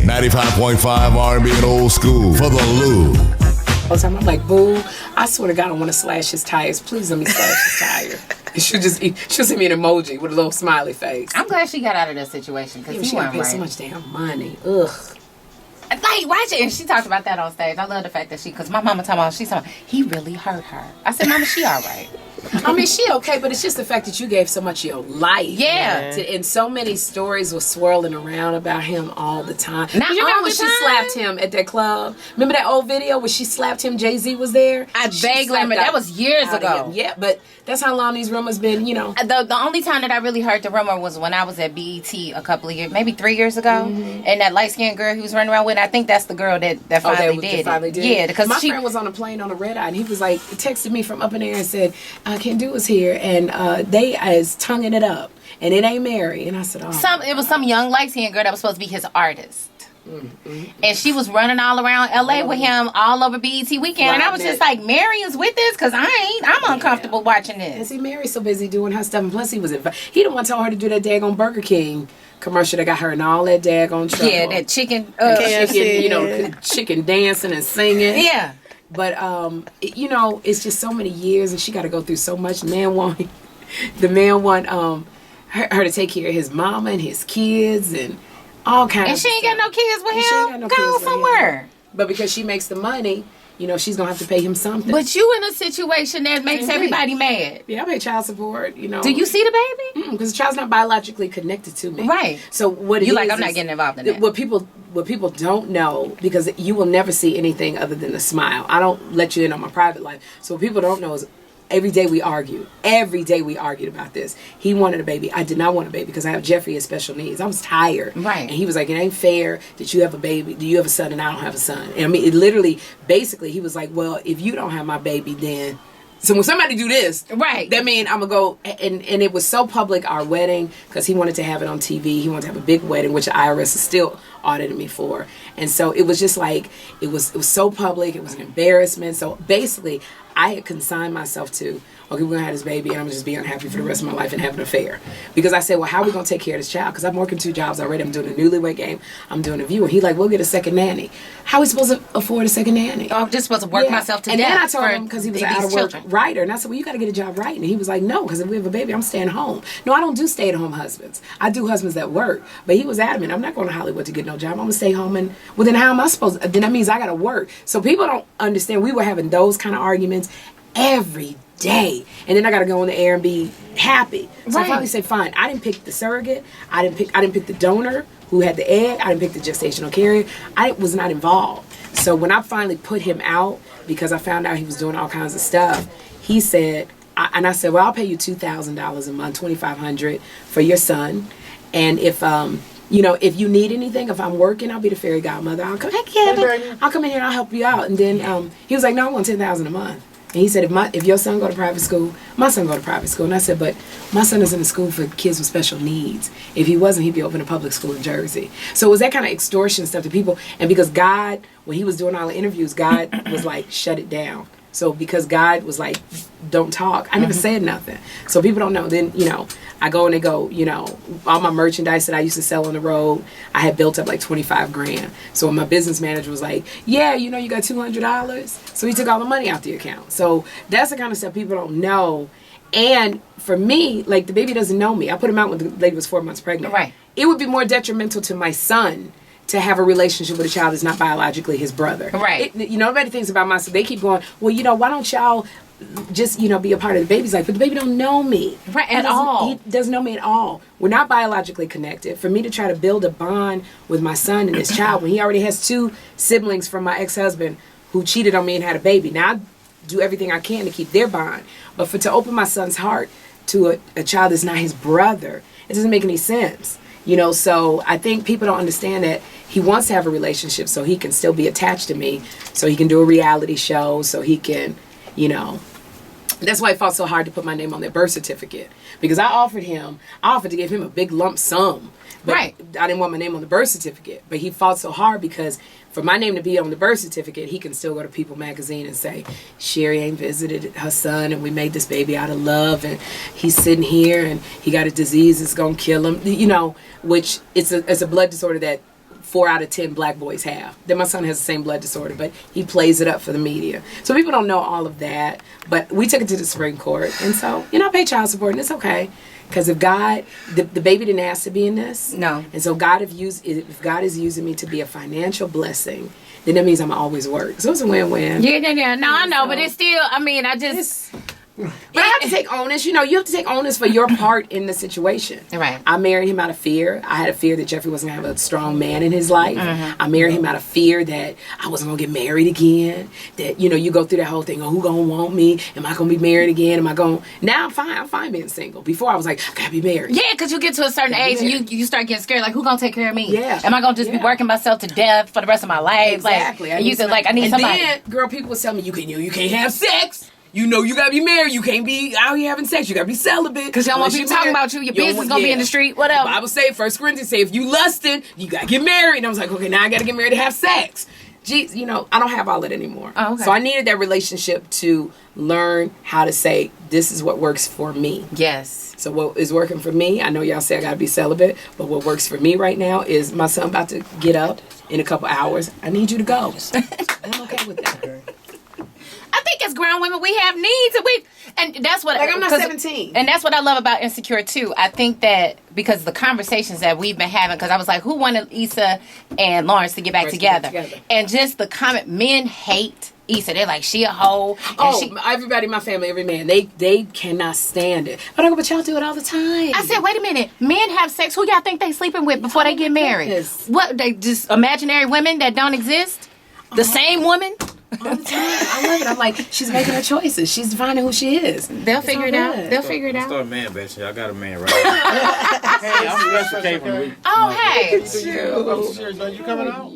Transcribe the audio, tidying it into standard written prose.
95.5 R&B and old school for the Lou. All the time I'm like, boo, I swear to God I want to slash his tires. Please let me slash his tire. And she'll send me an emoji with a little smiley face. I'm glad she got out of that situation because she got paid so much damn money. Ugh. Like, watch it. And she talked about that on stage. I love the fact that because my mama she's talking about, he really hurt her. I said, Mama, she all right. I mean, she okay, but it's just the fact that you gave so much of your life. Yeah. And so many stories were swirling around about him all the time. Not you all remember the when she time. slapped him at that club? Remember that old video where she slapped him? Jay-Z was there? I vaguely remember. That was years ago. Yeah, but that's how long these rumors been, you know. The only time that I really heard the rumor was when I was at BET a couple of years, maybe 3 years ago. And that light-skinned girl he was running around with, I think that's the girl that finally did it. Yeah, because my friend was on a plane on a red eye, and he was like, texted me from up in there and said, Ken Do is here, and they is tonguing it up, and it ain't Mary. And I said, it was some young light-skinned girl that was supposed to be his artist. And she was running all around LA with him all over BET weekend. And I was just like, Mary is with this? Because I'm uncomfortable watching this. And see, Mary's so busy doing her stuff. And plus, he the one told her to do that daggone Burger King commercial that got her in all that daggone trouble. Yeah, that chicken, chicken dancing and singing. Yeah. But, it's just so many years, and she got to go through so much. The man want her to take care of his mama and his kids and all kinds. And she ain't got no kids with him. Go somewhere. But because she makes the money, she's gonna have to pay him something. But you in a situation that makes everybody mad. Yeah, I pay child support. Do you see the baby? Because the child's not biologically connected to me. Right. So what you like? I'm not getting involved in that. What people don't know, because you will never see anything other than a smile. I don't let you in on my private life. So what people don't know is, every day we argued. Every day we argued about this. He wanted a baby. I did not want a baby because I have Jeffrey with special needs. I was tired. Right. And he was like, it ain't fair that you have a baby. Do you have a son and I don't have a son? And I mean, it literally, basically, he was like, well, if you don't have my baby, then... So when somebody do this, right, that mean I'm going to go... And it was so public, our wedding, because he wanted to have it on TV. He wanted to have a big wedding, which the IRS is still auditing me for. And so it was just like, it was so public. It was an embarrassment. So basically, I had consigned myself to, okay, we're going to have this baby, and I'm going to just be unhappy for the rest of my life and have an affair. Because I said, well, how are we going to take care of this child? Because I'm working 2 jobs already. I'm doing a Newlywed Game. I'm doing a View. And he like, we'll get a second nanny. How are we supposed to afford a second nanny? Oh, I'm just supposed to work myself to death. And then I told him, because he was an out-of-work writer, and I said, well, you got to get a job writing. And he was like, no, because if we have a baby, I'm staying home. No, I don't do stay-at-home husbands. I do husbands that work. But he was adamant, I'm not going to Hollywood to get no job. I'm going to stay home. And, well, then how am I supposed to? Then that means I got to work. So people don't understand. We were having those kind of arguments every day, and then I gotta go on the air and be happy. So I finally say, fine. I didn't pick the surrogate. I didn't pick the donor who had the egg. I didn't pick the gestational carrier. I was not involved. So when I finally put him out, because I found out he was doing all kinds of stuff, he said, I said, well, I'll pay you $2,000 a month, $2,500 for your son, and if if you need anything, if I'm working, I'll be the fairy godmother. I'll come, I'll come in here and I'll help you out. And then he was like, no, I want $10,000 a month. And he said, if your son go to private school, my son go to private school. And I said, but my son is in a school for kids with special needs. If he wasn't, he'd be open a public school in Jersey. So it was that kind of extortion stuff to people. And because God, when he was doing all the interviews, God was like, shut it down. So because God was like, don't talk, I never said nothing. So people don't know. Then, I go and they go, all my merchandise that I used to sell on the road, I had built up like 25 grand. So when my business manager was like, yeah, you got $200. So he took all the money out the account. So that's the kind of stuff people don't know. And for me, like, the baby doesn't know me. I put him out when the lady was 4 months pregnant. Right. It would be more detrimental to my son to have a relationship with a child that's not biologically his brother. Right. Nobody thinks about my son. They keep going, well, why don't y'all just, be a part of the baby's life? But the baby don't know me. Right, at all. He doesn't know me at all. We're not biologically connected. For me to try to build a bond with my son and this child, when he already has 2 siblings from my ex-husband who cheated on me and had a baby. Now, I do everything I can to keep their bond. But to open my son's heart to a child that's not his brother, it doesn't make any sense. So I think people don't understand that he wants to have a relationship so he can still be attached to me, so he can do a reality show, so he can, That's why it felt so hard to put my name on their birth certificate, because I offered to give him a big lump sum. But right. I didn't want my name on the birth certificate, but he fought so hard because for my name to be on the birth certificate, he can still go to People magazine and say, Sherri ain't visited her son and we made this baby out of love and he's sitting here and he got a disease that's going to kill him, which it's a blood disorder that 4 out of 10 black boys have. Then my son has the same blood disorder, but he plays it up for the media. So people don't know all of that. But we took it to the Supreme Court. And so, I pay child support, and it's okay. Because if God, the baby didn't ask to be in this. No. And so if God is using me to be a financial blessing, then that means I'm always work. So it's a win-win. Yeah. No, I know, but it's still, I just... But I have to take onus. You have to take onus for your part in the situation. Right. I married him out of fear. I had a fear that Jeffrey wasn't going to have a strong man in his life. Mm-hmm. I married him out of fear that I wasn't going to get married again. That, you go through that whole thing. Oh, who going to want me? Am I going to be married again? Now I'm fine. I'm fine being single. Before I was like, I got to be married. Yeah, because you get to a certain age and you start getting scared. Like, who going to take care of me? Yeah. Am I going to just be working myself to death for the rest of my life? Exactly. Like, I need somebody. Then, girl, people would tell me, you can't have sex. You gotta be married. You can't be out here having sex. You gotta be celibate. Because you don't want people talking about you. Your business gonna be in the street. Whatever. The Bible say, 1 Corinthians say, if you lusted, you gotta get married. And I was like, okay, now I gotta get married to have sex. Geez, I don't have all that anymore. Oh, okay. So I needed that relationship to learn how to say, this is what works for me. Yes. So what is working for me, I know y'all say I gotta be celibate, but what works for me right now is my son about to get up in a couple hours. I need you to go. I'm okay with that. I think as grown women, we have needs, and that's what. Like, I'm not 17, and that's what I love about Insecure too. I think that because the conversations that we've been having, because I was like, who wanted Issa and Lawrence to get back together? And just the comment, men hate Issa. They're like, she a hoe. Everybody in my family, every man, they cannot stand it. But I go, but y'all do it all the time. I said, wait a minute, men have sex. Who y'all think they sleeping with before they get married? Goodness. What, they just imaginary women that don't exist? The same woman? All the time. I love it. I'm like, she's making her choices. She's defining who she is. They'll figure it out. They'll figure it out. Start man bashing. I got a man right now. Hey, I'm Special K from Oh, hey. True. Sherri, you coming out?